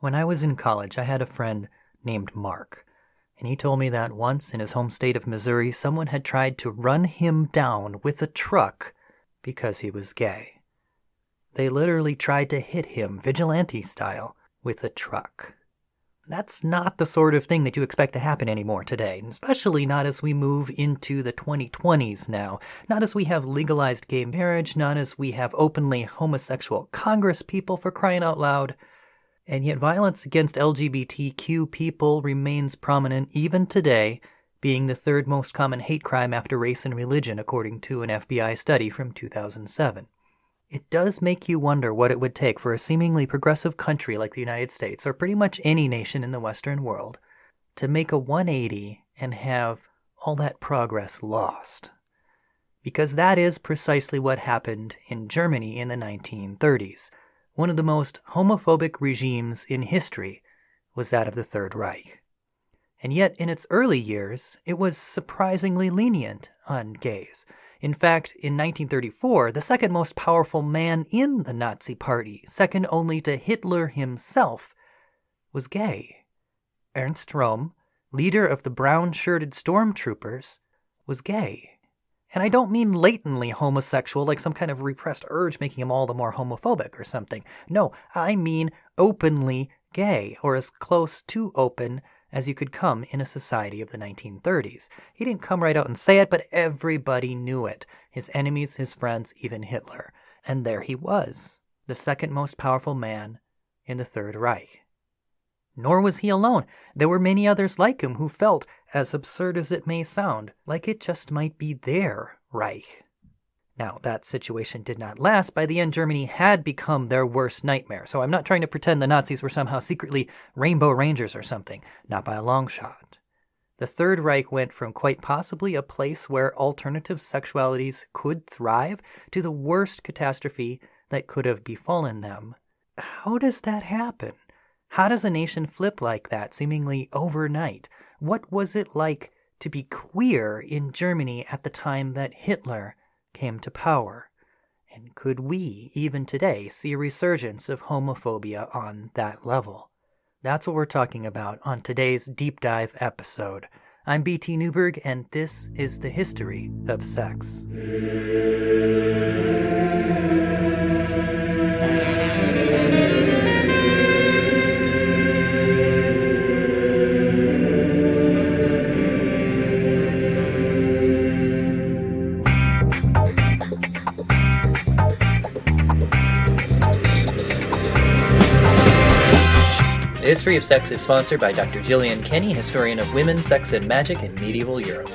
When I was in college, I had a friend named Mark, and he told me that once in his home state of Missouri, someone had tried to run him down with a truck because he was gay. They literally tried to hit him, vigilante style, with a truck. That's not the sort of thing that you expect to happen anymore today, especially not as we move into the 2020s now, not as we have legalized gay marriage, not as we have openly homosexual Congress people, for crying out loud. And yet violence against LGBTQ people remains prominent even today, being the third most common hate crime after race and religion, according to an FBI study from 2007. It does make you wonder what it would take for a seemingly progressive country like the United States, or pretty much any nation in the Western world, to make a 180 and have all that progress lost. Because that is precisely what happened in Germany in the 1930s. One of the most homophobic regimes in history was that of the Third Reich. And yet, in its early years, it was surprisingly lenient on gays. In fact, in 1934, the second most powerful man in the Nazi Party, second only to Hitler himself, was gay. Ernst Röhm, leader of the brown-shirted stormtroopers, was gay. And I don't mean latently homosexual, like some kind of repressed urge making him all the more homophobic or something. No, I mean openly gay, or as close to open as you could come in a society of the 1930s. He didn't come right out and say it, but everybody knew it. His enemies, his friends, even Hitler. And there he was, the second most powerful man in the Third Reich. Nor was he alone. There were many others like him who felt, as absurd as it may sound, like it just might be their Reich. Now, that situation did not last. By the end, Germany had become their worst nightmare. So I'm not trying to pretend the Nazis were somehow secretly Rainbow Rangers or something. Not by a long shot. The Third Reich went from quite possibly a place where alternative sexualities could thrive to the worst catastrophe that could have befallen them. How does that happen? How does a nation flip like that, seemingly overnight? What was it like to be queer in Germany at the time that Hitler came to power? And could we, even today, see a resurgence of homophobia on that level? That's what we're talking about on today's deep dive episode. I'm BT Newberg, and this is the history of sex. The History of Sex is sponsored by Dr. Gillian Kenny, historian of women, sex, and magic in medieval Europe.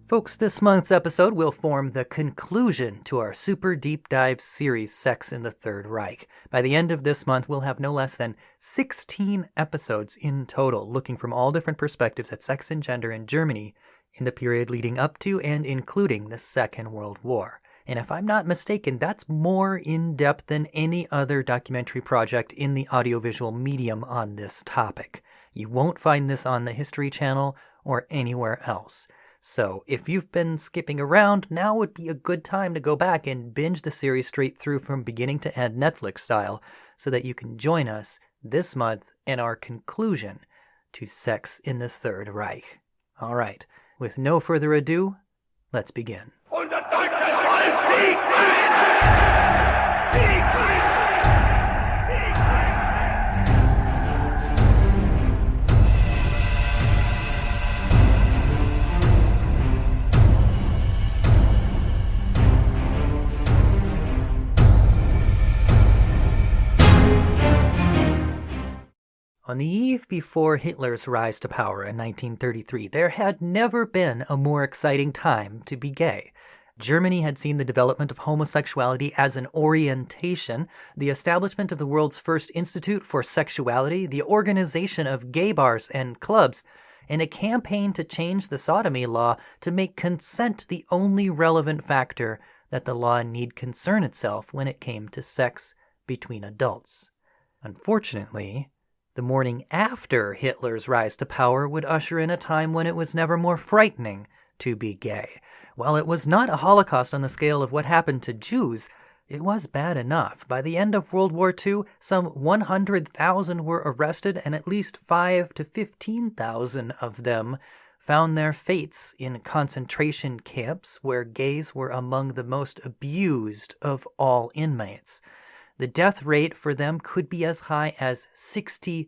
Folks, this month's episode will form the conclusion to our super deep dive series, Sex in the Third Reich. By the end of this month, we'll have no less than 16 episodes in total, looking from all different perspectives at sex and gender in Germany in the period leading up to and including the Second World War. And if I'm not mistaken, that's more in-depth than any other documentary project in the audiovisual medium on this topic. You won't find this on the History Channel or anywhere else. So if you've been skipping around, now would be a good time to go back and binge the series straight through from beginning to end, Netflix style, so that you can join us this month in our conclusion to Sex in the Third Reich. All right, with no further ado, let's begin. On the eve before Hitler's rise to power in 1933, there had never been a more exciting time to be gay. Germany had seen the development of homosexuality as an orientation, the establishment of the world's first institute for sexuality, the organization of gay bars and clubs, and a campaign to change the sodomy law to make consent the only relevant factor that the law need concern itself when it came to sex between adults. Unfortunately, the morning after Hitler's rise to power would usher in a time when it was never more frightening to be gay, While it was not a Holocaust on the scale of what happened to Jews, it was bad enough. By the end of World War II, some 100,000 were arrested, and at least 5,000 to 15,000 of them found their fates in concentration camps where gays were among the most abused of all inmates. The death rate for them could be as high as 60%.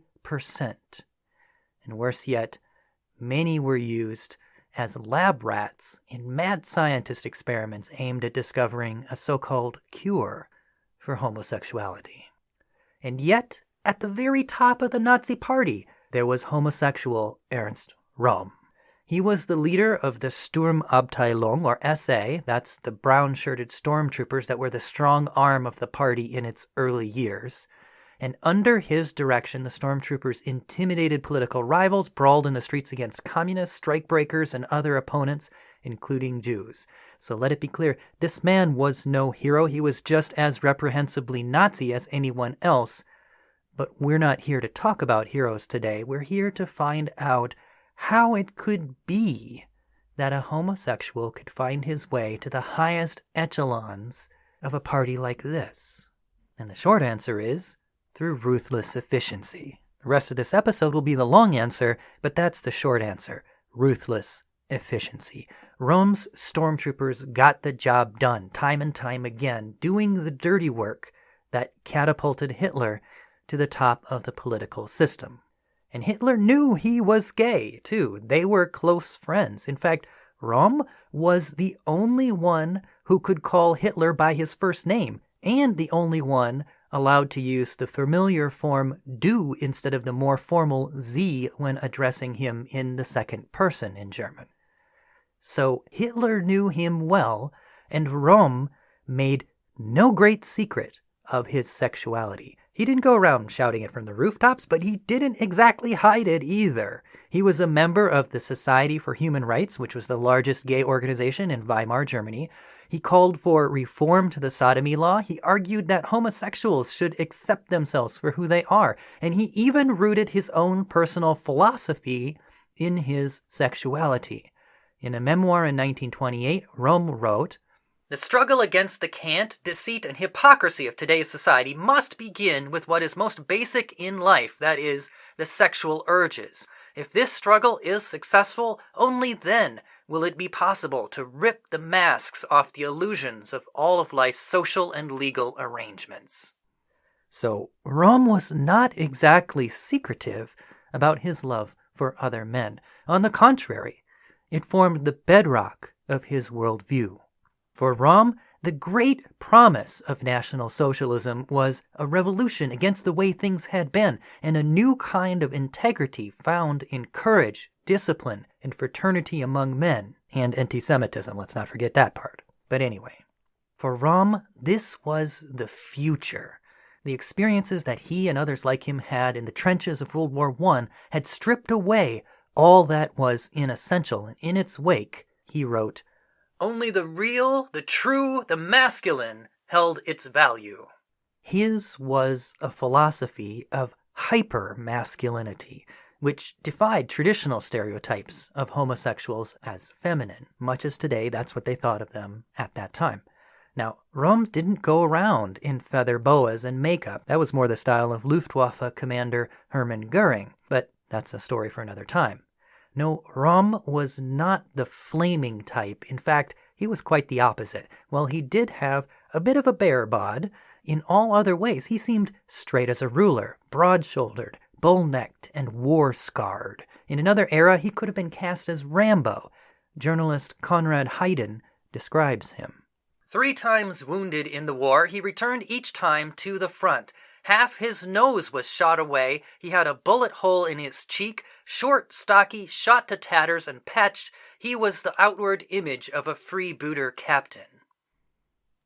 And worse yet, many were used as lab rats in mad scientist experiments aimed at discovering a so-called cure for homosexuality. And yet, at the very top of the Nazi Party, there was homosexual Ernst Röhm. He was the leader of the Sturmabteilung, or SA, that's the brown-shirted stormtroopers that were the strong arm of the party in its early years. And under his direction, the stormtroopers intimidated political rivals, brawled in the streets against communists, strikebreakers, and other opponents, including Jews. So let it be clear, this man was no hero. He was just as reprehensibly Nazi as anyone else. But we're not here to talk about heroes today. We're here to find out how it could be that a homosexual could find his way to the highest echelons of a party like this. And the short answer is through ruthless efficiency. The rest of this episode will be the long answer, but that's the short answer. Ruthless efficiency. Röhm's stormtroopers got the job done time and time again, doing the dirty work that catapulted Hitler to the top of the political system. And Hitler knew he was gay, too. They were close friends. In fact, Röhm was the only one who could call Hitler by his first name, and the only one allowed to use the familiar form du instead of the more formal Sie when addressing him in the second person in German. So Hitler knew him well, and Röhm made no great secret of his sexuality. He didn't go around shouting it from the rooftops, but he didn't exactly hide it either. He was a member of the Society for Human Rights, which was the largest gay organization in Weimar, Germany. He called for reform to the sodomy law. He argued that homosexuals should accept themselves for who they are. And he even rooted his own personal philosophy in his sexuality. In a memoir in 1928, Röhm wrote, "The struggle against the cant, deceit, and hypocrisy of today's society must begin with what is most basic in life, that is, the sexual urges. If this struggle is successful, only then will it be possible to rip the masks off the illusions of all of life's social and legal arrangements." So Röhm was not exactly secretive about his love for other men. On the contrary, it formed the bedrock of his worldview. For Röhm, the great promise of National Socialism was a revolution against the way things had been, and a new kind of integrity found in courage, discipline, and fraternity among men, and anti-Semitism, let's not forget that part. But anyway, for Röhm, this was the future. The experiences that he and others like him had in the trenches of World War I had stripped away all that was inessential, and in its wake, he wrote, "Only the real, the true, the masculine held its value." His was a philosophy of hyper-masculinity, which defied traditional stereotypes of homosexuals as feminine, much as today that's what they thought of them at that time. Now, Röhm didn't go around in feather boas and makeup. That was more the style of Luftwaffe Commander Hermann Göring, but that's a story for another time. No, Röhm was not the flaming type. In fact, he was quite the opposite. While he did have a bit of a bear bod, in all other ways he seemed straight as a ruler, broad-shouldered, bull-necked, and war-scarred. In another era, he could have been cast as Rambo. Journalist Conrad Hayden describes him. 3 times wounded in the war, he returned each time to the front. Half his nose was shot away, he had a bullet hole in his cheek, short, stocky, shot to tatters and patched. He was the outward image of a freebooter captain.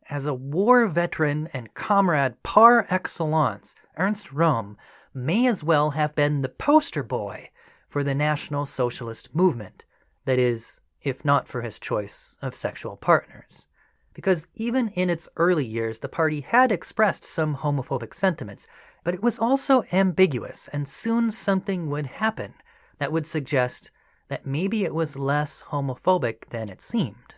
As a war veteran and comrade par excellence, Ernst Röhm may as well have been the poster boy for the National Socialist movement. That is, if not for his choice of sexual partners. Because even in its early years, the party had expressed some homophobic sentiments, but it was also ambiguous, and soon something would happen that would suggest that maybe it was less homophobic than it seemed.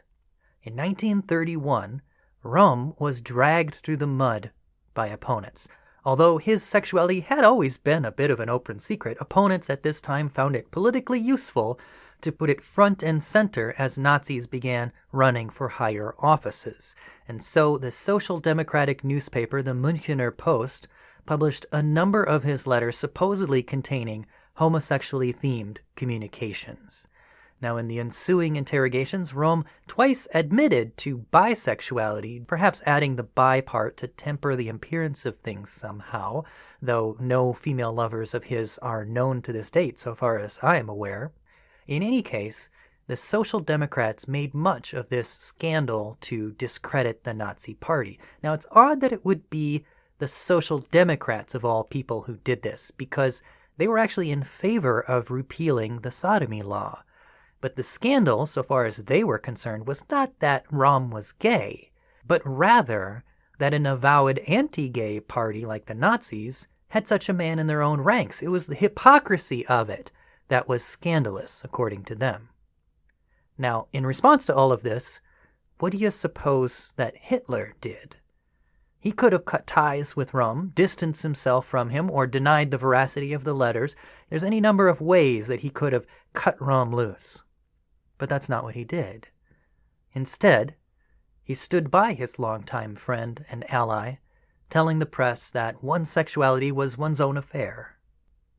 In 1931, Röhm was dragged through the mud by opponents. Although his sexuality had always been a bit of an open secret, opponents at this time found it politically useful to put it front and center as Nazis began running for higher offices. And so the Social Democratic newspaper, the Münchener Post, published a number of his letters supposedly containing homosexually themed communications. Now, in the ensuing interrogations, Röhm twice admitted to bisexuality, perhaps adding the bi part to temper the appearance of things somehow, though no female lovers of his are known to this date, so far as I am aware. In any case, the Social Democrats made much of this scandal to discredit the Nazi Party. Now, it's odd that it would be the Social Democrats of all people who did this, because they were actually in favor of repealing the sodomy law. But the scandal, so far as they were concerned, was not that Röhm was gay, but rather that an avowed anti-gay party like the Nazis had such a man in their own ranks. It was the hypocrisy of it that was scandalous, according to them. Now, in response to all of this, what do you suppose that Hitler did? He could have cut ties with Röhm, distanced himself from him, or denied the veracity of the letters. There's any number of ways that he could have cut Röhm loose. But that's not what he did. Instead, he stood by his longtime friend and ally, telling the press that one's sexuality was one's own affair.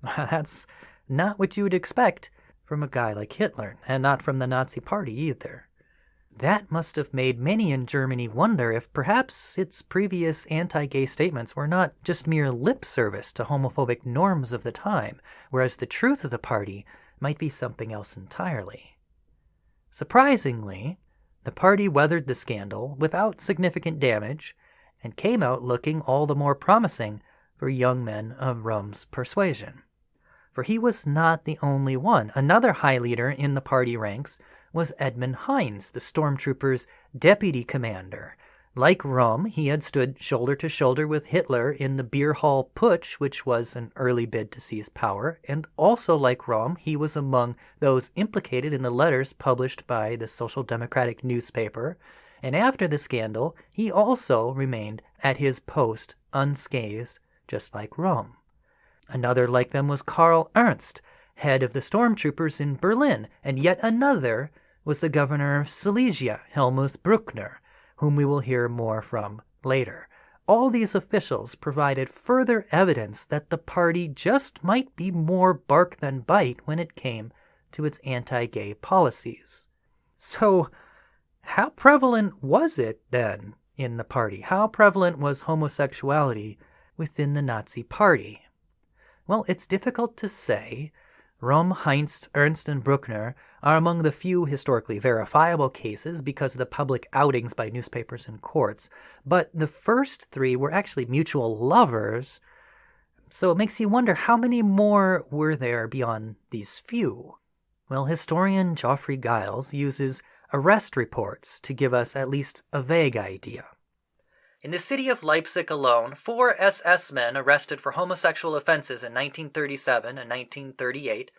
That's not what you would expect from a guy like Hitler, and not from the Nazi Party either. That must have made many in Germany wonder if perhaps its previous anti-gay statements were not just mere lip service to homophobic norms of the time, whereas the truth of the party might be something else entirely. Surprisingly, the party weathered the scandal without significant damage and came out looking all the more promising for young men of Röhm's persuasion. For he was not the only one. Another high leader in the party ranks was Edmund Heinz, the stormtroopers' deputy commander. Like Röhm, he had stood shoulder to shoulder with Hitler in the beer hall putsch, which was an early bid to seize power, and also like Röhm, he was among those implicated in the letters published by the Social Democratic newspaper, and after the scandal, he also remained at his post unscathed, just like Röhm. Another like them was Karl Ernst, head of the stormtroopers in Berlin, and yet another was the governor of Silesia, Helmuth Bruckner, whom we will hear more from later. All these officials provided further evidence that the party just might be more bark than bite when it came to its anti-gay policies. So, how prevalent was it then in the party? How prevalent was homosexuality within the Nazi Party? Well, it's difficult to say. Röhm, Heinz, Ernst, and Bruckner are among the few historically verifiable cases because of the public outings by newspapers and courts, but the first three were actually mutual lovers, so it makes you wonder how many more were there beyond these few. Well, historian Geoffrey Giles uses arrest reports to give us at least a vague idea. In the city of Leipzig alone, 4 SS men arrested for homosexual offenses in 1937 and 1938.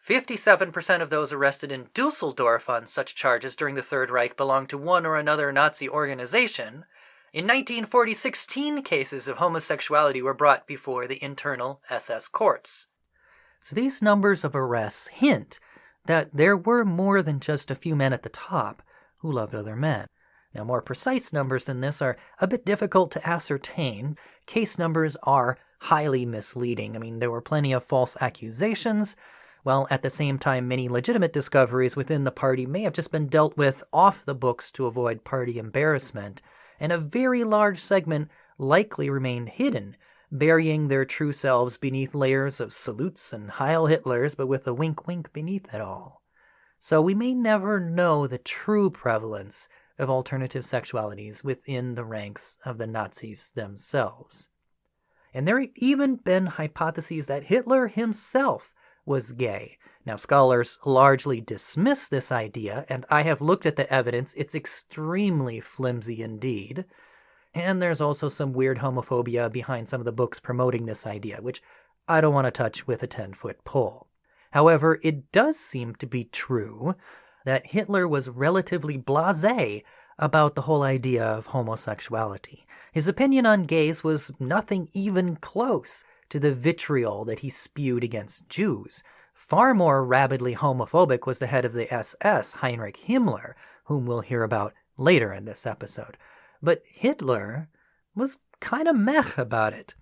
57% of those arrested in Dusseldorf on such charges during the Third Reich belonged to one or another Nazi organization. In 1940, 16 cases of homosexuality were brought before the internal SS courts. So these numbers of arrests hint that there were more than just a few men at the top who loved other men. Now, more precise numbers than this are a bit difficult to ascertain. Case numbers are highly misleading. I mean, there were plenty of false accusations, while at the same time many legitimate discoveries within the party may have just been dealt with off the books to avoid party embarrassment, and a very large segment likely remained hidden, burying their true selves beneath layers of salutes and Heil Hitlers, but with a wink-wink beneath it all. So we may never know the true prevalence of alternative sexualities within the ranks of the Nazis themselves. And there have even been hypotheses that Hitler himself was gay. Now, scholars largely dismiss this idea, and I have looked at the evidence. It's extremely flimsy indeed. And there's also some weird homophobia behind some of the books promoting this idea, which I don't want to touch with a 10-foot pole. However, it does seem to be true that Hitler was relatively blasé about the whole idea of homosexuality. His opinion on gays was nothing even close to the vitriol that he spewed against Jews. Far more rabidly homophobic was the head of the SS, Heinrich Himmler, whom we'll hear about later in this episode. But Hitler was kind of meh about it.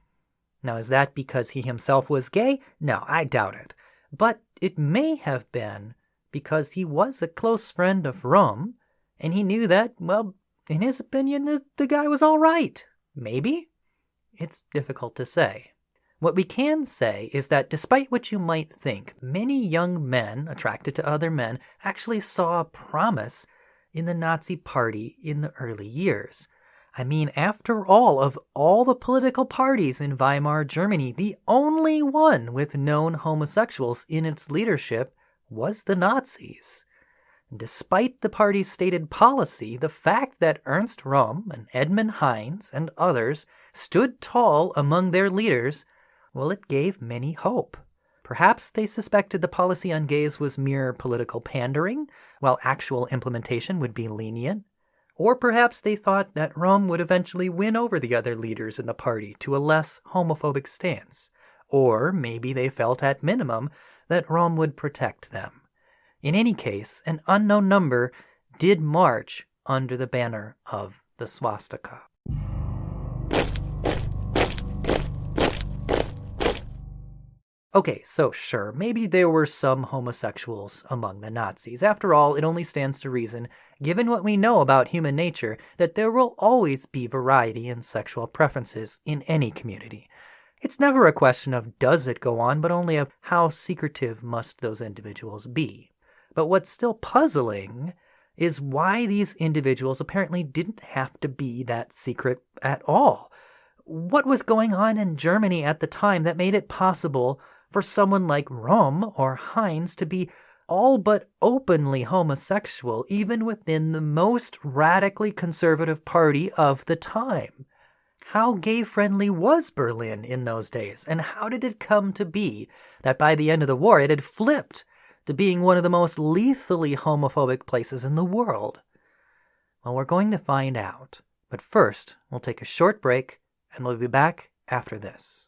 Now, is that because he himself was gay? No, I doubt it. But it may have been because he was a close friend of Röhm, and he knew that, well, in his opinion, the guy was all right. Maybe? It's difficult to say. What we can say is that despite what you might think, many young men attracted to other men actually saw promise in the Nazi Party in the early years. I mean, after all, of all the political parties in Weimar Germany, the only one with known homosexuals in its leadership was the Nazis. Despite the party's stated policy, the fact that Ernst Röhm and Edmund Heinz and others stood tall among their leaders, well, it gave many hope. Perhaps they suspected the policy on gays was mere political pandering, while actual implementation would be lenient. Or perhaps they thought that Röhm would eventually win over the other leaders in the party to a less homophobic stance. Or maybe they felt at minimum that Röhm would protect them. In any case, an unknown number did march under the banner of the swastika. Okay, so sure, maybe there were some homosexuals among the Nazis. After all, it only stands to reason, given what we know about human nature, that there will always be variety in sexual preferences in any community. It's never a question of does it go on, but only of how secretive must those individuals be. But what's still puzzling is why these individuals apparently didn't have to be that secret at all. What was going on in Germany at the time that made it possible for someone like Röhm or Heinz to be all but openly homosexual, even within the most radically conservative party of the time? How gay-friendly was Berlin in those days, and how did it come to be that by the end of the war it had flipped to being one of the most lethally homophobic places in the world? Well, we're going to find out. But first, we'll take a short break, and we'll be back after this.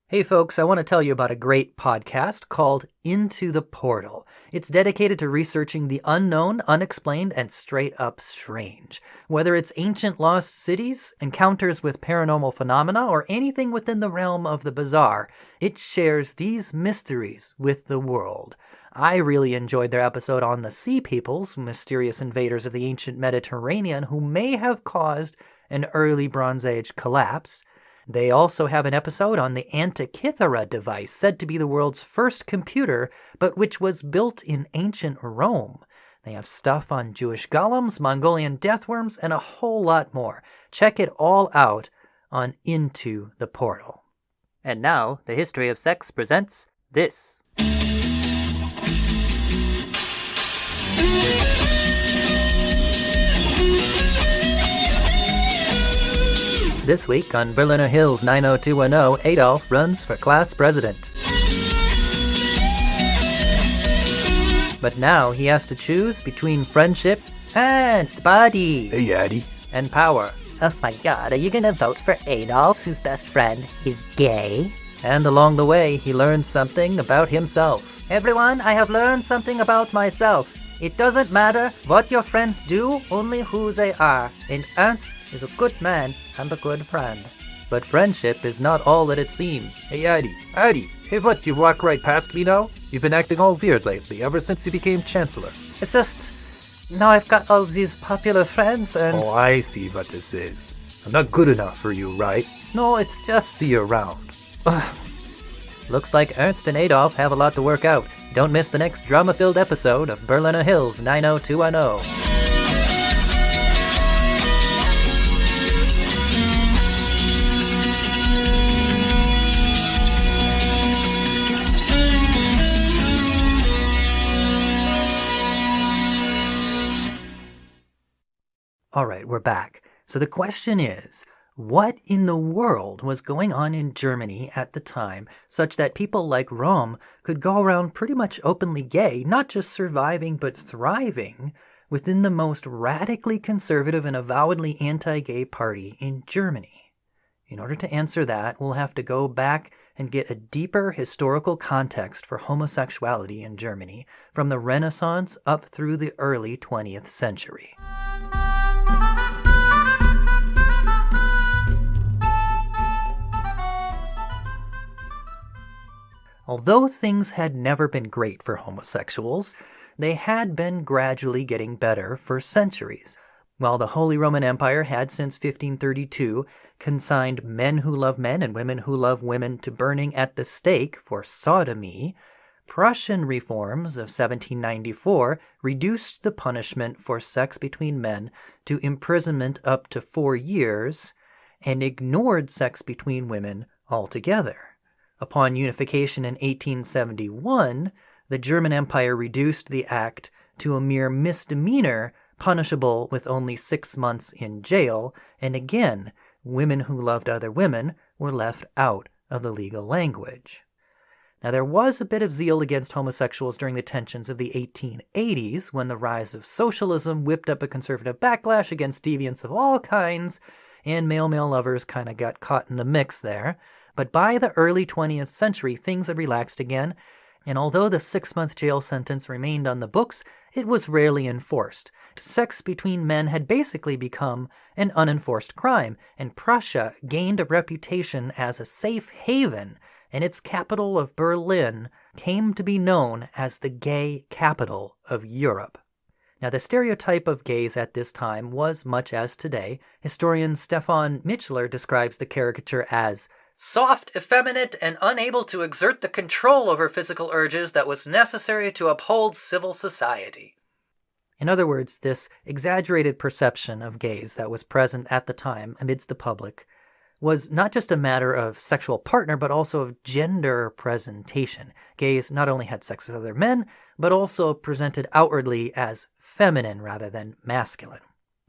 Hey folks, I want to tell you about a great podcast called Into the Portal. It's dedicated to researching the unknown, unexplained, and straight-up strange. Whether it's ancient lost cities, encounters with paranormal phenomena, or anything within the realm of the bizarre, it shares these mysteries with the world. I really enjoyed their episode on the Sea Peoples, mysterious invaders of the ancient Mediterranean who may have caused an early Bronze Age collapse. They also have an episode on the Antikythera device, said to be the world's first computer, but which was built in ancient Rome. They have stuff on Jewish golems, Mongolian deathworms, and a whole lot more. Check it all out on Into the Portal. And now, The History of Sex presents this. This week on Berliner Hills 90210, Adolf runs for class president. But now he has to choose between friendship and buddy. Hey, Addy. And power. Oh my god, are you gonna vote for Adolf, whose best friend is gay? And along the way, he learns something about himself. Everyone, I have learned something about myself. It doesn't matter what your friends do, only who they are. And Ernst is a good man and a good friend. But friendship is not all that it seems. Hey, Addy. Addy. Hey, what, you walk right past me now? You've been acting all weird lately, ever since you became chancellor. It's just, now I've got all these popular friends and... Oh, I see what this is. I'm not good enough for you, right? No, it's just... See you around. Looks like Ernst and Adolf have a lot to work out. Don't miss the next drama-filled episode of Berliner Hills 90210. All right, we're back. So the question is, what in the world was going on in Germany at the time such that people like Röhm could go around pretty much openly gay, not just surviving but thriving, within the most radically conservative and avowedly anti-gay party in Germany? In order to answer that, we'll have to go back and get a deeper historical context for homosexuality in Germany from the Renaissance up through the early 20th century. Although things had never been great for homosexuals, they had been gradually getting better for centuries. While the Holy Roman Empire had since 1532 consigned men who love men and women who love women to burning at the stake for sodomy, Prussian reforms of 1794 reduced the punishment for sex between men to imprisonment up to 4 years and ignored sex between women altogether. Upon unification in 1871, the German Empire reduced the act to a mere misdemeanor punishable with only 6 months in jail, and again, women who loved other women were left out of the legal language. Now, there was a bit of zeal against homosexuals during the tensions of the 1880s when the rise of socialism whipped up a conservative backlash against deviants of all kinds, and male-male lovers kind of got caught in the mix there. But by the early 20th century, things had relaxed again, and although the 6-month jail sentence remained on the books, it was rarely enforced. Sex between men had basically become an unenforced crime, and Prussia gained a reputation as a safe haven, and its capital of Berlin came to be known as the gay capital of Europe. Now, the stereotype of gays at this time was much as today. Historian Stefan Michler describes the caricature as soft, effeminate, and unable to exert the control over physical urges that was necessary to uphold civil society. In other words, this exaggerated perception of gays that was present at the time amidst the public was not just a matter of sexual partner, but also of gender presentation. Gays not only had sex with other men, but also presented outwardly as feminine rather than masculine.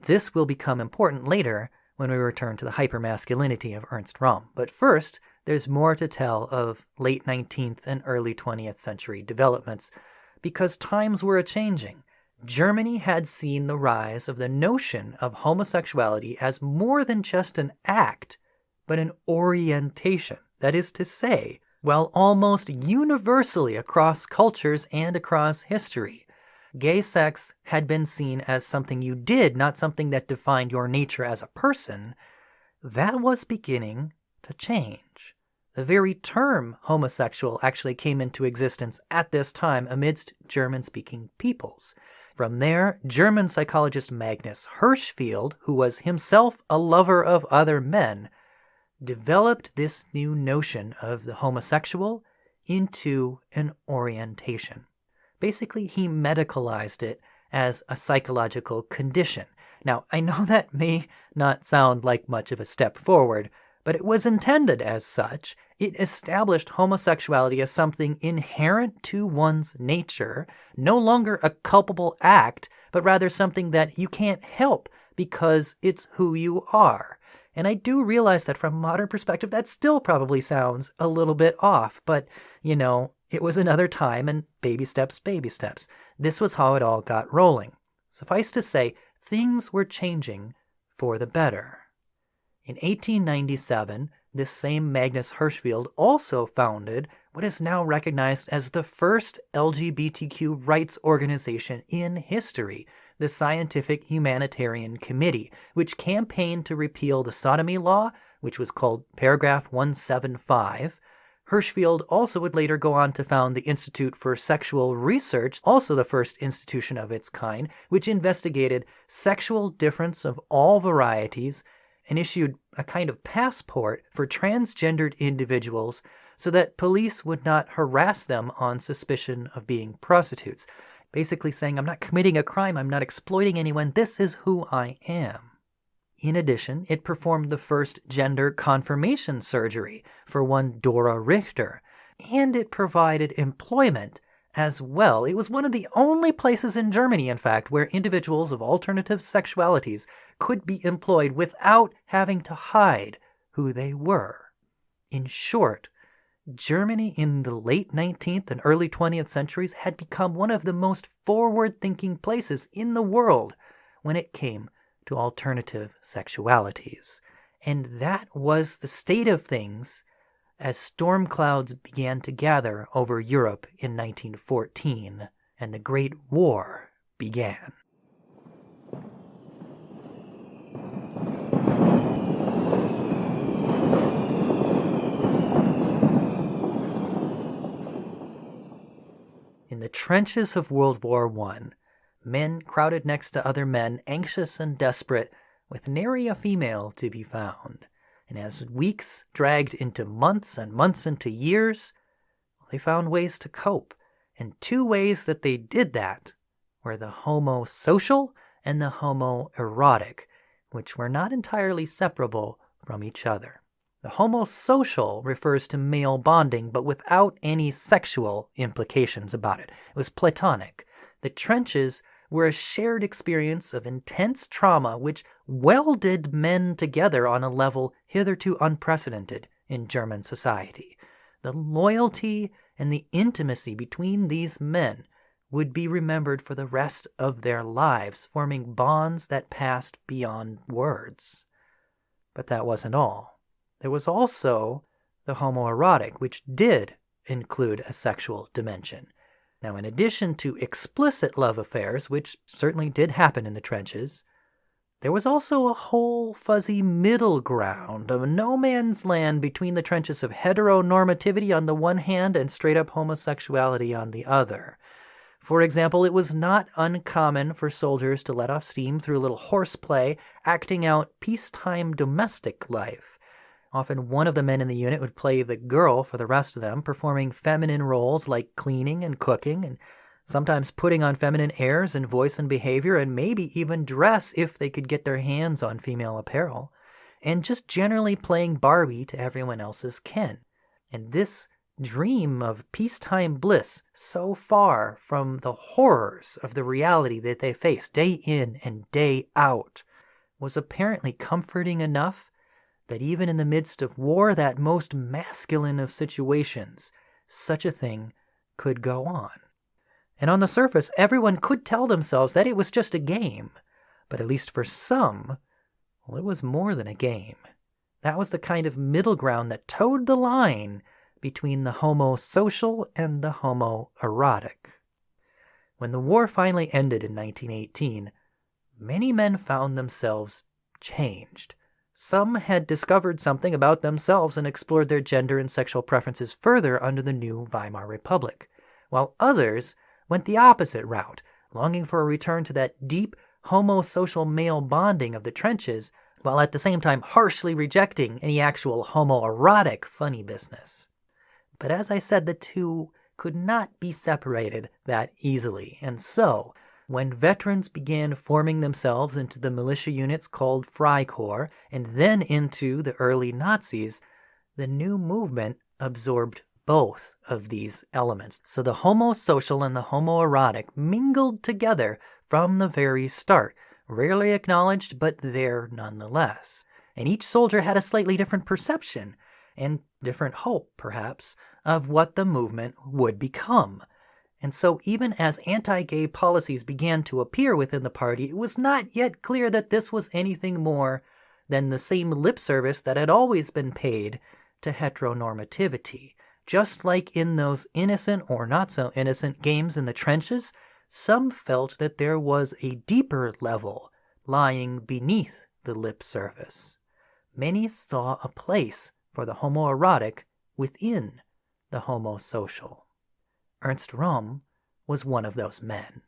This will become important later when we return to the hypermasculinity of Ernst Röhm. But first, there's more to tell of late 19th and early 20th century developments, because times were a-changing. Germany had seen the rise of the notion of homosexuality as more than just an act, but an orientation. That is to say, while almost universally across cultures and across history, gay sex had been seen as something you did, not something that defined your nature as a person, that was beginning to change. The very term homosexual actually came into existence at this time amidst German-speaking peoples. From there, German psychologist Magnus Hirschfeld, who was himself a lover of other men, developed this new notion of the homosexual into an orientation. Basically, he medicalized it as a psychological condition. Now, I know that may not sound like much of a step forward, but it was intended as such. It established homosexuality as something inherent to one's nature, no longer a culpable act, but rather something that you can't help because it's who you are. And I do realize that from a modern perspective, that still probably sounds a little bit off, but, it was another time, and baby steps, baby steps. This was how it all got rolling. Suffice to say, things were changing for the better. In 1897, this same Magnus Hirschfeld also founded what is now recognized as the first LGBTQ rights organization in history, the Scientific Humanitarian Committee, which campaigned to repeal the sodomy law, which was called Paragraph 175. Hirschfeld also would later go on to found the Institute for Sexual Research, also the first institution of its kind, which investigated sexual difference of all varieties and issued a kind of passport for transgendered individuals so that police would not harass them on suspicion of being prostitutes. Basically saying, I'm not committing a crime, I'm not exploiting anyone, this is who I am. In addition, it performed the first gender confirmation surgery for one Dora Richter, and it provided employment as well. It was one of the only places in Germany, in fact, where individuals of alternative sexualities could be employed without having to hide who they were. In short, Germany in the late 19th and early 20th centuries had become one of the most forward-thinking places in the world when it came to alternative sexualities. And that was the state of things as storm clouds began to gather over Europe in 1914 and the Great War began. In the trenches of World War I, men crowded next to other men, anxious and desperate, with nary a female to be found. And as weeks dragged into months and months into years, they found ways to cope. And two ways that they did that were the homosocial and the homoerotic, which were not entirely separable from each other. The homosocial refers to male bonding, but without any sexual implications about it. It was platonic. The trenches were a shared experience of intense trauma which welded men together on a level hitherto unprecedented in German society. The loyalty and the intimacy between these men would be remembered for the rest of their lives, forming bonds that passed beyond words. But that wasn't all. There was also the homoerotic, which did include a sexual dimension. Now, in addition to explicit love affairs, which certainly did happen in the trenches, there was also a whole fuzzy middle ground of no man's land between the trenches of heteronormativity on the one hand and straight-up homosexuality on the other. For example, it was not uncommon for soldiers to let off steam through a little horseplay, acting out peacetime domestic life. Often one of the men in the unit would play the girl for the rest of them, performing feminine roles like cleaning and cooking, and sometimes putting on feminine airs in voice and behavior, and maybe even dress if they could get their hands on female apparel, and just generally playing Barbie to everyone else's ken. And this dream of peacetime bliss, so far from the horrors of the reality that they face day in and day out, was apparently comforting enough that even in the midst of war, that most masculine of situations, such a thing could go on. And on the surface, everyone could tell themselves that it was just a game. But at least for some, well, it was more than a game. That was the kind of middle ground that towed the line between the homosocial and the homoerotic. When the war finally ended in 1918, many men found themselves changed. Some had discovered something about themselves and explored their gender and sexual preferences further under the new Weimar Republic, while others went the opposite route, longing for a return to that deep homosocial male bonding of the trenches, while at the same time harshly rejecting any actual homoerotic funny business. But as I said, the two could not be separated that easily, and so when veterans began forming themselves into the militia units called Freikorps, and then into the early Nazis, the new movement absorbed both of these elements. So the homosocial and the homoerotic mingled together from the very start, rarely acknowledged, but there nonetheless. And each soldier had a slightly different perception, and different hope, perhaps, of what the movement would become. And so even as anti-gay policies began to appear within the party, it was not yet clear that this was anything more than the same lip service that had always been paid to heteronormativity. Just like in those innocent or not so innocent games in the trenches, some felt that there was a deeper level lying beneath the lip service. Many saw a place for the homoerotic within the homosocial. Ernst Röhm was one of those men,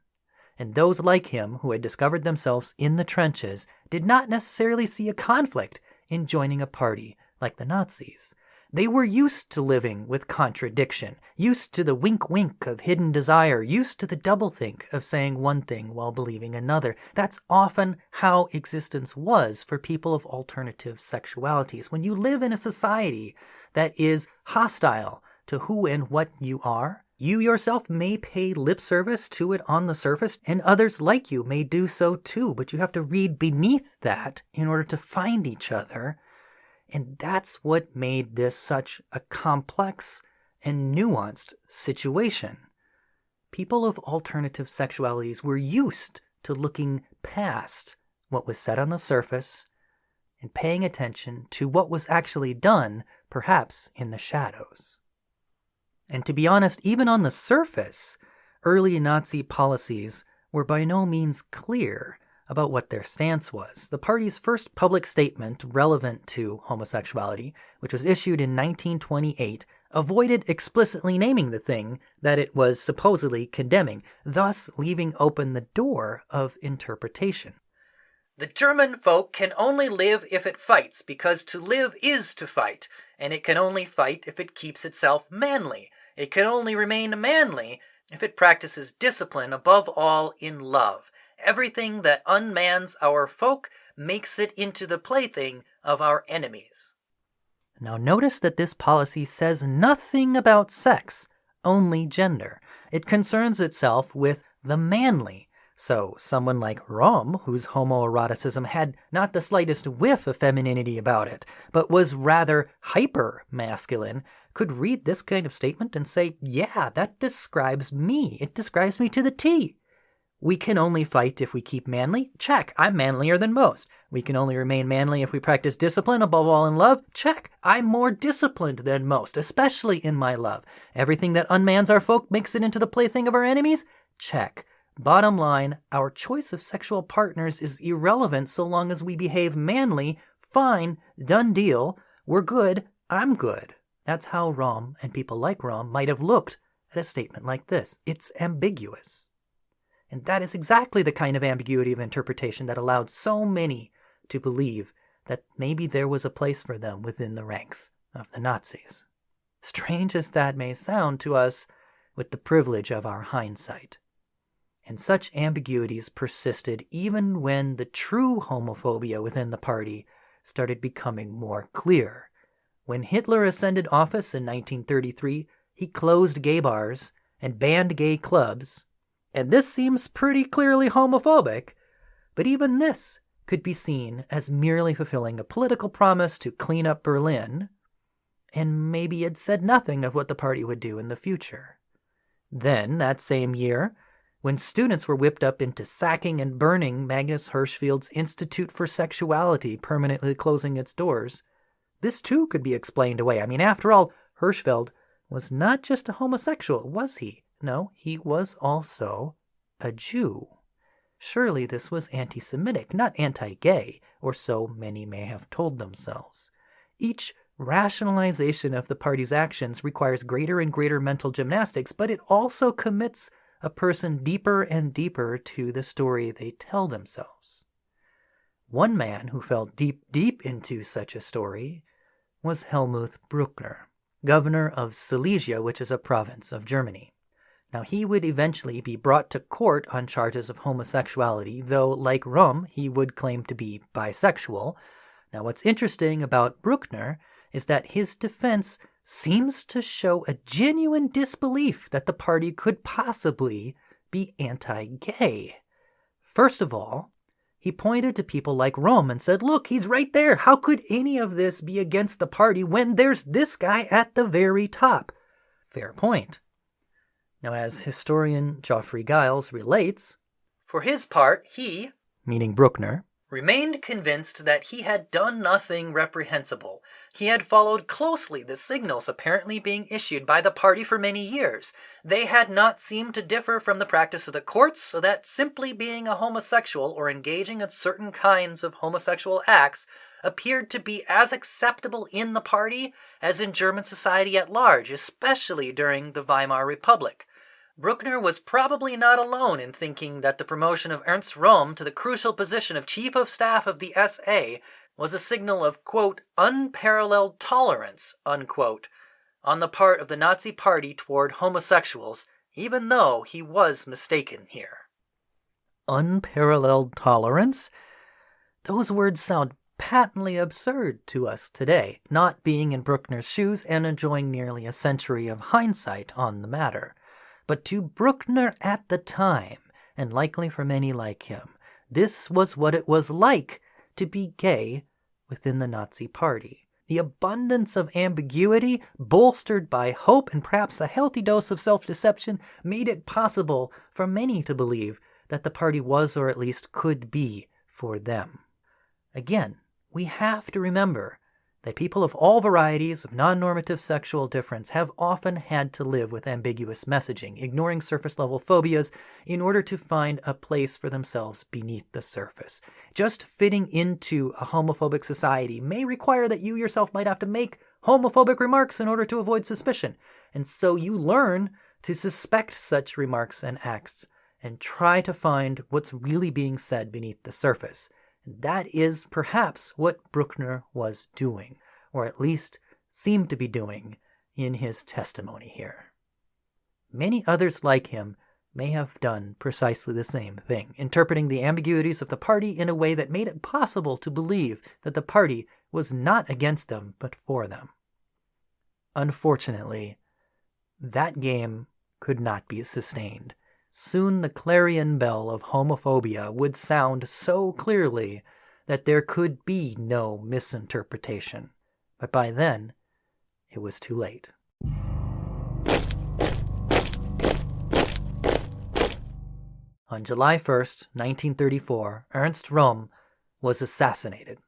and those like him who had discovered themselves in the trenches did not necessarily see a conflict in joining a party like the Nazis. They were used to living with contradiction, used to the wink-wink of hidden desire, used to the doublethink of saying one thing while believing another. That's often how existence was for people of alternative sexualities. When you live in a society that is hostile to who and what you are, you yourself may pay lip service to it on the surface, and others like you may do so too, but you have to read beneath that in order to find each other. And that's what made this such a complex and nuanced situation. People of alternative sexualities were used to looking past what was said on the surface and paying attention to what was actually done, perhaps in the shadows. And to be honest, even on the surface, early Nazi policies were by no means clear about what their stance was. The party's first public statement relevant to homosexuality, which was issued in 1928, avoided explicitly naming the thing that it was supposedly condemning, thus leaving open the door of interpretation. The German folk can only live if it fights, because to live is to fight, and it can only fight if it keeps itself manly. It can only remain manly if it practices discipline, above all in love. Everything that unmans our folk makes it into the plaything of our enemies. Now notice that this policy says nothing about sex, only gender. It concerns itself with the manly. So someone like Röhm, whose homoeroticism had not the slightest whiff of femininity about it, but was rather hyper-masculine, could read this kind of statement and say, yeah, that describes me. It describes me to the T. We can only fight if we keep manly? Check. I'm manlier than most. We can only remain manly if we practice discipline, above all in love? Check. I'm more disciplined than most, especially in my love. Everything that unmans our folk makes it into the plaything of our enemies? Check. Bottom line, our choice of sexual partners is irrelevant so long as we behave manly. Fine. Done deal. We're good. I'm good. That's how Röhm and people like Röhm might have looked at a statement like this. It's ambiguous. And that is exactly the kind of ambiguity of interpretation that allowed so many to believe that maybe there was a place for them within the ranks of the Nazis. Strange as that may sound to us with the privilege of our hindsight. And such ambiguities persisted even when the true homophobia within the party started becoming more clear. When Hitler ascended office in 1933, he closed gay bars and banned gay clubs. And this seems pretty clearly homophobic, but even this could be seen as merely fulfilling a political promise to clean up Berlin, and maybe it said nothing of what the party would do in the future. Then, that same year, when students were whipped up into sacking and burning Magnus Hirschfeld's Institute for Sexuality, permanently closing its doors, this too could be explained away. I mean, after all, Hirschfeld was not just a homosexual, was he? No, he was also a Jew. Surely this was anti-Semitic, not anti-gay, or so many may have told themselves. Each rationalization of the party's actions requires greater and greater mental gymnastics, but it also commits a person deeper and deeper to the story they tell themselves. One man who fell deep into such a story was Helmut Bruckner, governor of Silesia, which is a province of Germany. Now, he would eventually be brought to court on charges of homosexuality, though, like Röhm, he would claim to be bisexual. Now, what's interesting about Bruckner is that his defense seems to show a genuine disbelief that the party could possibly be anti-gay. First of all, he pointed to people like Röhm and said, look, he's right there. How could any of this be against the party when there's this guy at the very top? Fair point. Now, as historian Geoffrey Giles relates, for his part, he, meaning Bruckner, remained convinced that he had done nothing reprehensible. He had followed closely the signals apparently being issued by the party for many years. They had not seemed to differ from the practice of the courts, so that simply being a homosexual or engaging in certain kinds of homosexual acts appeared to be as acceptable in the party as in German society at large, especially during the Weimar Republic. Bruckner was probably not alone in thinking that the promotion of Ernst Röhm to the crucial position of Chief of Staff of the SA was a signal of, quote, unparalleled tolerance, unquote, on the part of the Nazi Party toward homosexuals, even though he was mistaken here. Unparalleled tolerance? Those words sound patently absurd to us today, not being in Bruckner's shoes and enjoying nearly a century of hindsight on the matter. But to Bruckner at the time, and likely for many like him, this was what it was like to be gay within the Nazi Party. The abundance of ambiguity, bolstered by hope and perhaps a healthy dose of self-deception, made it possible for many to believe that the party was, or at least could be, for them. Again, we have to remember that people of all varieties of non-normative sexual difference have often had to live with ambiguous messaging, ignoring surface-level phobias in order to find a place for themselves beneath the surface. Just fitting into a homophobic society may require that you yourself might have to make homophobic remarks in order to avoid suspicion, and so you learn to suspect such remarks and acts and try to find what's really being said beneath the surface. That is perhaps what Bruckner was doing, or at least seemed to be doing in his testimony here. Many others like him may have done precisely the same thing, interpreting the ambiguities of the party in a way that made it possible to believe that the party was not against them but for them. Unfortunately, that game could not be sustained. Soon the clarion bell of homophobia would sound so clearly that there could be no misinterpretation. But by then, it was too late. On July 1st, 1934, Ernst Röhm was assassinated.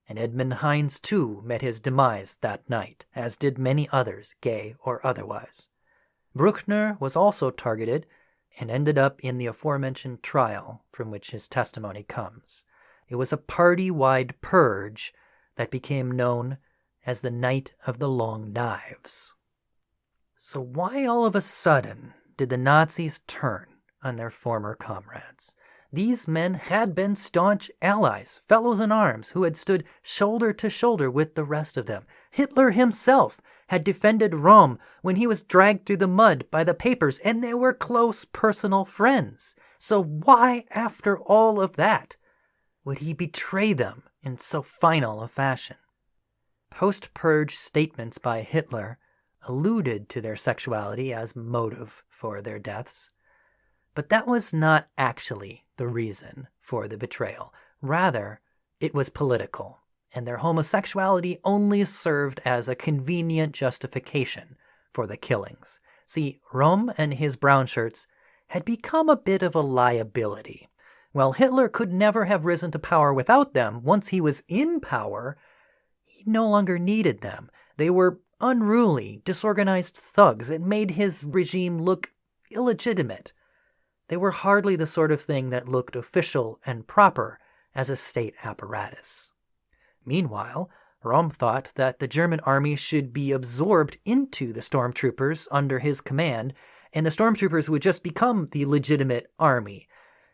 And Edmund Heinz, too, met his demise that night, as did many others, gay or otherwise. Bruckner was also targeted and ended up in the aforementioned trial from which his testimony comes. It was a party-wide purge that became known as the Night of the Long Knives. So why all of a sudden did the Nazis turn on their former comrades? These men had been staunch allies, fellows in arms, who had stood shoulder to shoulder with the rest of them. Hitler himself had defended Röhm when he was dragged through the mud by the papers, and they were close personal friends. So why, after all of that, would he betray them in so final a fashion? Post-purge statements by Hitler alluded to their sexuality as motive for their deaths. But that was not actually the reason for the betrayal. Rather, it was political, and their homosexuality only served as a convenient justification for the killings. See, Röhm and his brown shirts had become a bit of a liability. While Hitler could never have risen to power without them, once he was in power, he no longer needed them. They were unruly, disorganized thugs. It made his regime look illegitimate. They were hardly the sort of thing that looked official and proper as a state apparatus. Meanwhile, Röhm thought that the German army should be absorbed into the stormtroopers under his command, and the stormtroopers would just become the legitimate army.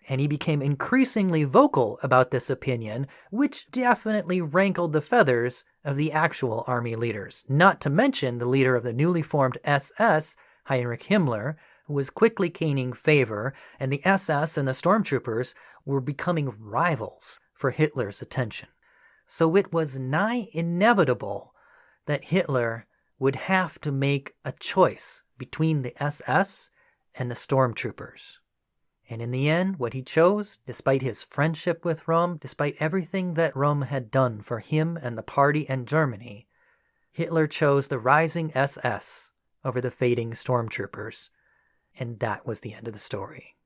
And he became increasingly vocal about this opinion, which definitely rankled the feathers of the actual army leaders, not to mention the leader of the newly formed SS, Heinrich Himmler, who was quickly gaining favor, and the SS and the stormtroopers were becoming rivals for Hitler's attention. So it was nigh inevitable that Hitler would have to make a choice between the SS and the stormtroopers. And in the end, what he chose, despite his friendship with Röhm, despite everything that Röhm had done for him and the party and Germany, Hitler chose the rising SS over the fading stormtroopers. And that was the end of the story.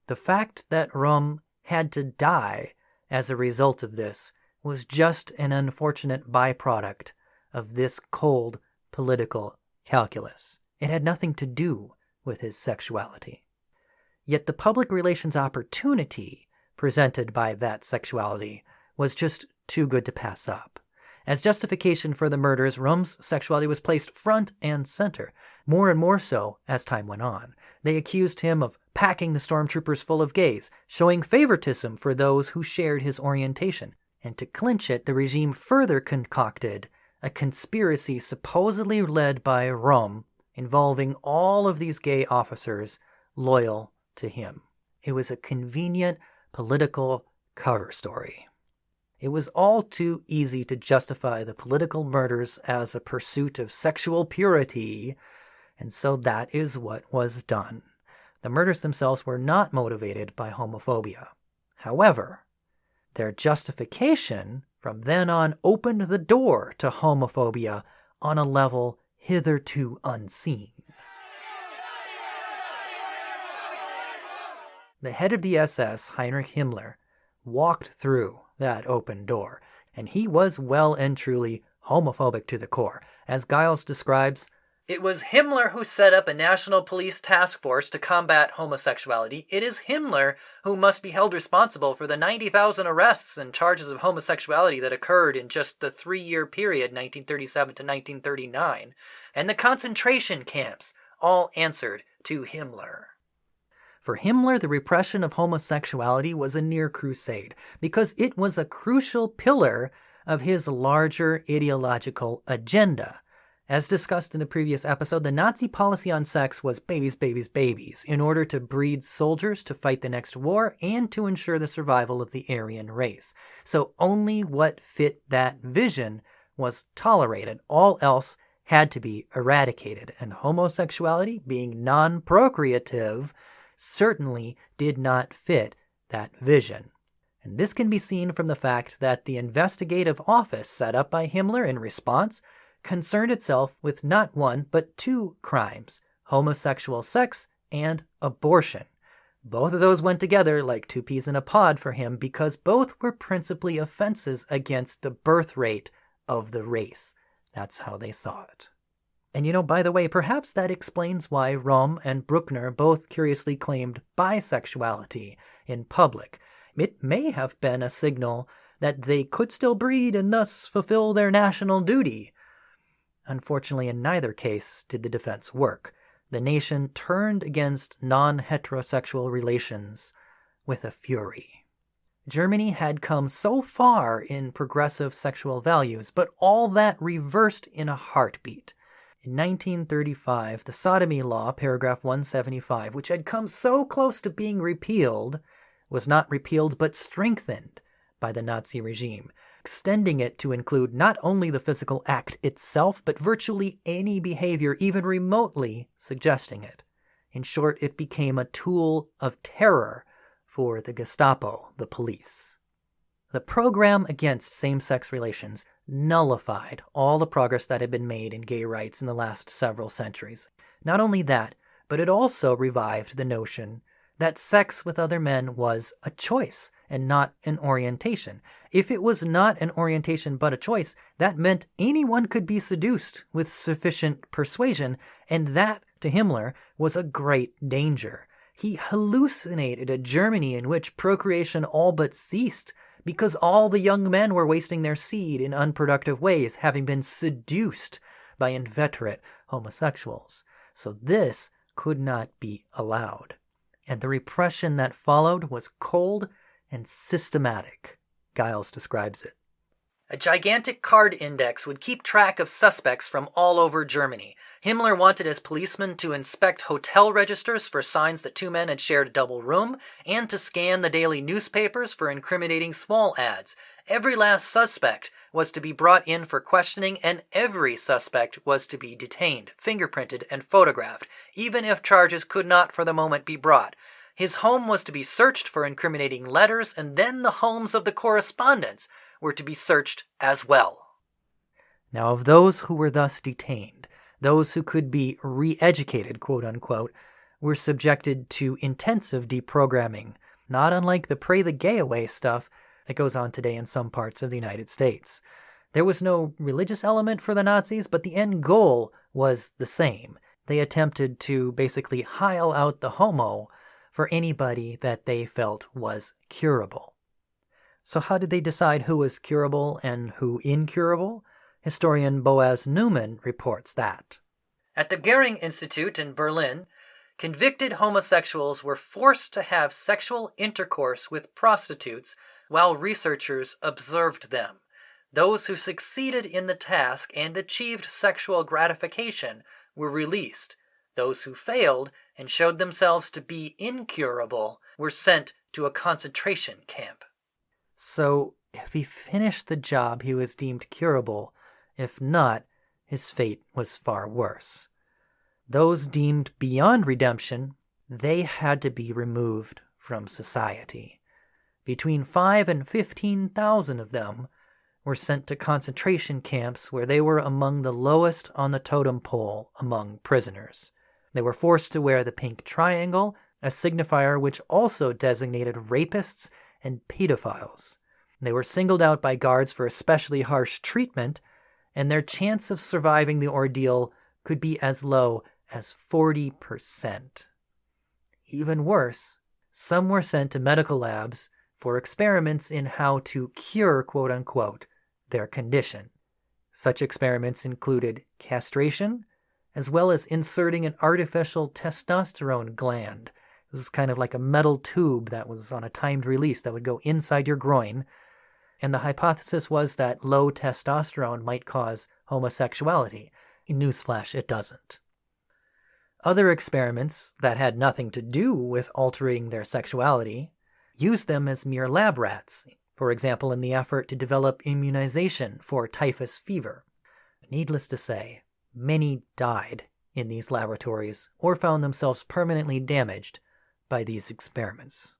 The fact that Röhm had to die as a result of this was just an unfortunate byproduct of this cold political calculus. It had nothing to do with his sexuality. Yet the public relations opportunity presented by that sexuality was just too good to pass up. As justification for the murders, Röhm's sexuality was placed front and center, more and more so as time went on. They accused him of packing the stormtroopers full of gays, showing favoritism for those who shared his orientation. And to clinch it, the regime further concocted a conspiracy supposedly led by Röhm involving all of these gay officers loyal to him. It was a convenient political cover story. It was all too easy to justify the political murders as a pursuit of sexual purity, and so that is what was done. The murders themselves were not motivated by homophobia. However, their justification from then on opened the door to homophobia on a level hitherto unseen. The head of the SS, Heinrich Himmler, walked through that open door, and he was well and truly homophobic to the core. As Giles describes, "It was Himmler who set up a national police task force to combat homosexuality. It is Himmler who must be held responsible for the 90,000 arrests and charges of homosexuality that occurred in just the 3-year period, 1937 to 1939, and the concentration camps, all answered to Himmler." For Himmler, the repression of homosexuality was a near crusade because it was a crucial pillar of his larger ideological agenda. As discussed in the previous episode, the Nazi policy on sex was babies, babies, babies, in order to breed soldiers to fight the next war and to ensure the survival of the Aryan race. So only what fit that vision was tolerated. All else had to be eradicated, and homosexuality, being non-procreative, certainly did not fit that vision. And this can be seen from the fact that the investigative office set up by Himmler in response concerned itself with not one but 2 crimes: homosexual sex and abortion. Both of those went together like 2 peas in a pod for him because both were principally offenses against the birth rate of the race. That's how they saw it. And by the way, perhaps that explains why Röhm and Bruckner both curiously claimed bisexuality in public. It may have been a signal that they could still breed and thus fulfill their national duty. Unfortunately, in neither case did the defense work. The nation turned against non-heterosexual relations with a fury. Germany had come so far in progressive sexual values, but all that reversed in a heartbeat. In 1935, the sodomy law, paragraph 175, which had come so close to being repealed, was not repealed but strengthened by the Nazi regime, extending it to include not only the physical act itself, but virtually any behavior even remotely suggesting it. In short, it became a tool of terror for the Gestapo, the police. The program against same-sex relations nullified all the progress that had been made in gay rights in the last several centuries. Not only that, but it also revived the notion that sex with other men was a choice and not an orientation. If it was not an orientation but a choice, that meant anyone could be seduced with sufficient persuasion, and that, to Himmler, was a great danger. He hallucinated a Germany in which procreation all but ceased because all the young men were wasting their seed in unproductive ways, having been seduced by inveterate homosexuals. So this could not be allowed. And the repression that followed was cold and systematic. Giles describes it. A gigantic card index would keep track of suspects from all over Germany. Himmler wanted his policemen to inspect hotel registers for signs that 2 men had shared a double room, and to scan the daily newspapers for incriminating small ads. Every last suspect was to be brought in for questioning, and every suspect was to be detained, fingerprinted, and photographed, even if charges could not for the moment be brought. His home was to be searched for incriminating letters, and then the homes of the correspondents were to be searched as well. Now, of those who were thus detained, those who could be re-educated, quote-unquote, were subjected to intensive deprogramming, not unlike the pray the gay away stuff that goes on today in some parts of the United States. There was no religious element for the Nazis, but the end goal was the same. They attempted to basically heil out the homo for anybody that they felt was curable. So how did they decide who was curable and who incurable? Historian Boaz Newman reports that. At the Goering Institute in Berlin, convicted homosexuals were forced to have sexual intercourse with prostitutes while researchers observed them. Those who succeeded in the task and achieved sexual gratification were released. Those who failed and showed themselves to be incurable were sent to a concentration camp. So, if he finished the job, he was deemed curable. If not, his fate was far worse. Those deemed beyond redemption, they had to be removed from society. Between 5,000 and 15,000 of them were sent to concentration camps where they were among the lowest on the totem pole among prisoners. They were forced to wear the pink triangle, a signifier which also designated rapists and pedophiles. They were singled out by guards for especially harsh treatment, and their chance of surviving the ordeal could be as low as 40%. Even worse, some were sent to medical labs for experiments in how to cure, quote-unquote, their condition. Such experiments included castration, as well as inserting an artificial testosterone gland. It was kind of like a metal tube that was on a timed release that would go inside your groin, and the hypothesis was that low testosterone might cause homosexuality. Newsflash, it doesn't. Other experiments that had nothing to do with altering their sexuality used them as mere lab rats, for example in the effort to develop immunization for typhus fever. Needless to say, many died in these laboratories or found themselves permanently damaged by these experiments.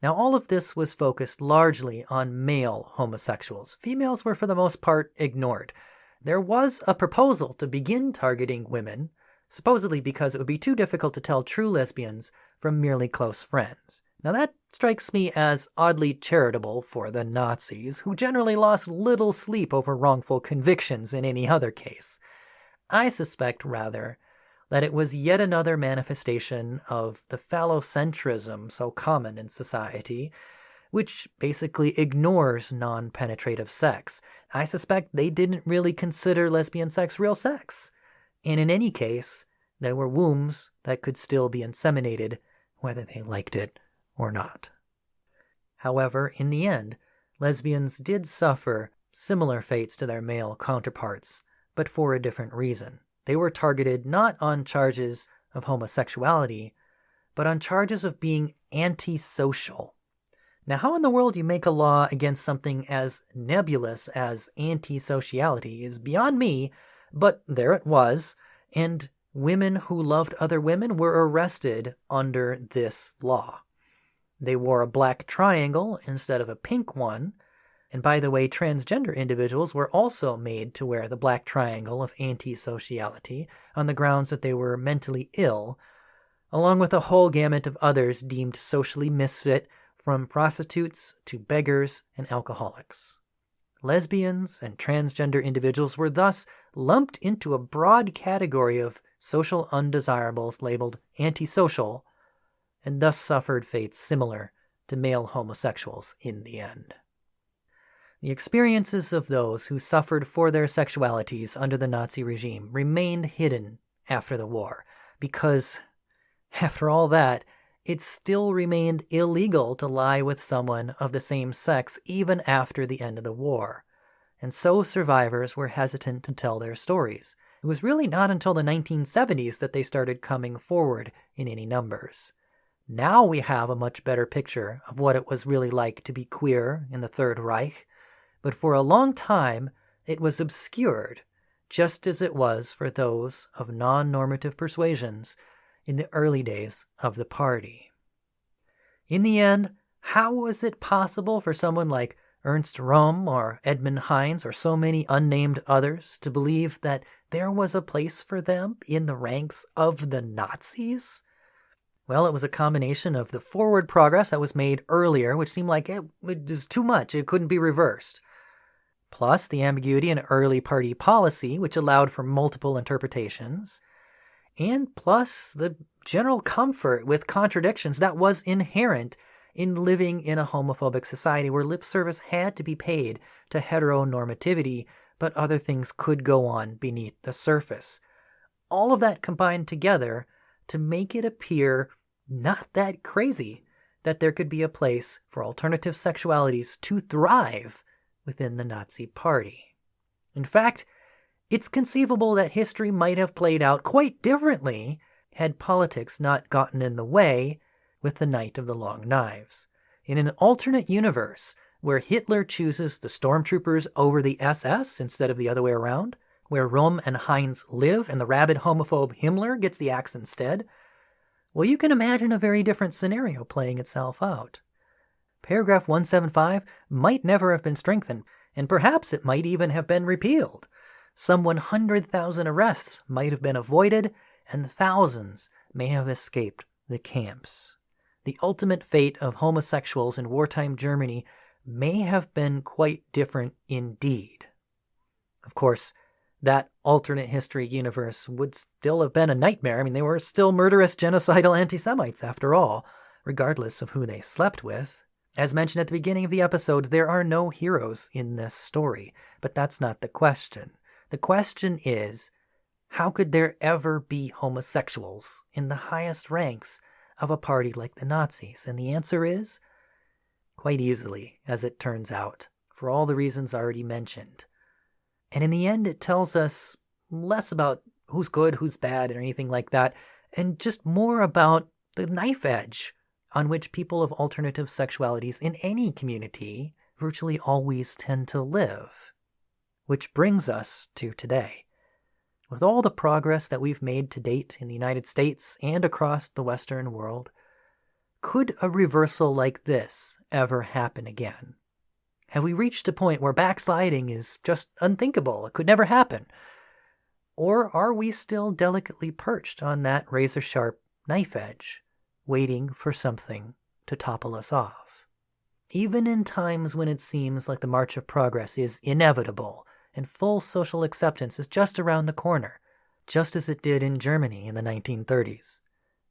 Now, all of this was focused largely on male homosexuals. Females were for the most part ignored. There was a proposal to begin targeting women, supposedly because it would be too difficult to tell true lesbians from merely close friends. Now that strikes me as oddly charitable for the Nazis, who generally lost little sleep over wrongful convictions in any other case. I suspect, rather, that it was yet another manifestation of the phallocentrism so common in society, which basically ignores non-penetrative sex. I suspect they didn't really consider lesbian sex real sex. And in any case, there were wombs that could still be inseminated, whether they liked it or not. However, in the end, lesbians did suffer similar fates to their male counterparts, but for a different reason. They were targeted not on charges of homosexuality, but on charges of being antisocial. Now, how in the world you make a law against something as nebulous as antisociality is beyond me, but there it was, and women who loved other women were arrested under this law. They wore a black triangle instead of a pink one, and by the way, transgender individuals were also made to wear the black triangle of antisociality on the grounds that they were mentally ill, along with a whole gamut of others deemed socially misfit, from prostitutes to beggars and alcoholics. Lesbians and transgender individuals were thus lumped into a broad category of social undesirables labeled antisocial, and thus suffered fates similar to male homosexuals in the end. The experiences of those who suffered for their sexualities under the Nazi regime remained hidden after the war, because, after all that, it still remained illegal to lie with someone of the same sex even after the end of the war, and so survivors were hesitant to tell their stories. It was really not until the 1970s that they started coming forward in any numbers. Now we have a much better picture of what it was really like to be queer in the Third Reich, but for a long time it was obscured, just as it was for those of non-normative persuasions in the early days of the party. In the end, how was it possible for someone like Ernst Röhm or Edmund Heinz or so many unnamed others to believe that there was a place for them in the ranks of the Nazis? Well, it was a combination of the forward progress that was made earlier, which seemed like it was too much, it couldn't be reversed, plus the ambiguity in early party policy, which allowed for multiple interpretations, and plus the general comfort with contradictions that was inherent in living in a homophobic society where lip service had to be paid to heteronormativity, but other things could go on beneath the surface. All of that combined together to make it appear not that crazy that there could be a place for alternative sexualities to thrive within the Nazi Party. In fact, it's conceivable that history might have played out quite differently had politics not gotten in the way with the Night of the Long Knives. In an alternate universe where Hitler chooses the stormtroopers over the SS instead of the other way around, where Röhm and Heinz live and the rabid homophobe Himmler gets the axe instead, well, you can imagine a very different scenario playing itself out. Paragraph 175 might never have been strengthened, and perhaps it might even have been repealed. Some 100,000 arrests might have been avoided, and thousands may have escaped the camps. The ultimate fate of homosexuals in wartime Germany may have been quite different indeed. Of course, that alternate history universe would still have been a nightmare. I mean, they were still murderous, genocidal anti-Semites after all, regardless of who they slept with. As mentioned at the beginning of the episode, there are no heroes in this story, but that's not the question. The question is, how could there ever be homosexuals in the highest ranks of a party like the Nazis? And the answer is, quite easily, as it turns out, for all the reasons already mentioned. And in the end, it tells us less about who's good, who's bad, or anything like that, and just more about the knife edge on which people of alternative sexualities in any community virtually always tend to live. Which brings us to today. With all the progress that we've made to date in the United States and across the Western world, could a reversal like this ever happen again? Have we reached a point where backsliding is just unthinkable? It could never happen. Or are we still delicately perched on that razor-sharp knife edge, waiting for something to topple us off? Even in times when it seems like the march of progress is inevitable and full social acceptance is just around the corner, just as it did in Germany in the 1930s,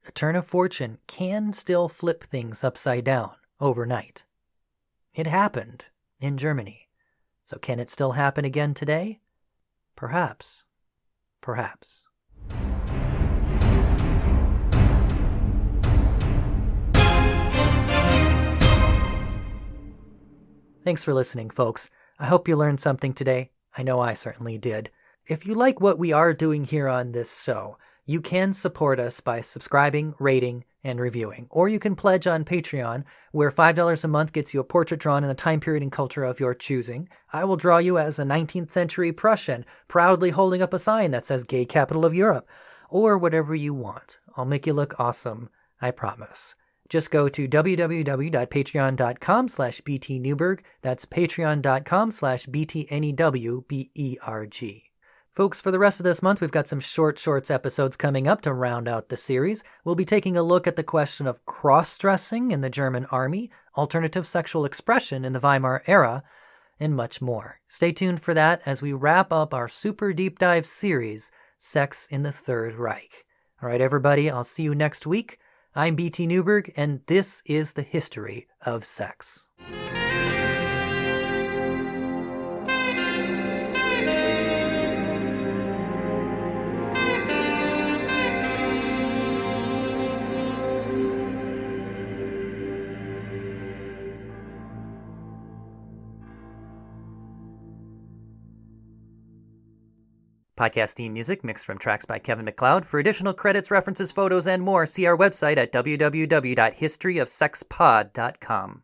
a turn of fortune can still flip things upside down overnight. It happened in Germany. So can it still happen again today? Perhaps. Perhaps. Thanks for listening, folks. I hope you learned something today. I know I certainly did. If you like what we are doing here on this show, you can support us by subscribing, rating, and reviewing. Or you can pledge on Patreon, where $5 a month gets you a portrait drawn in the time period and culture of your choosing. I will draw you as a 19th century Prussian, proudly holding up a sign that says Gay Capital of Europe. Or whatever you want. I'll make you look awesome, I promise. Just go to www.patreon.com/BTNewberg. That's patreon.com/BTNEWBERG. Folks, for the rest of this month, we've got some shorts episodes coming up to round out the series. We'll be taking a look at the question of cross-dressing in the German army, alternative sexual expression in the Weimar era, and much more. Stay tuned for that as we wrap up our super deep dive series, Sex in the Third Reich. All right, everybody, I'll see you next week. I'm BT Newberg, and this is the history of sex. Podcast theme music mixed from tracks by Kevin MacLeod. For additional credits, references, photos, and more, see our website at www.historyofsexpod.com.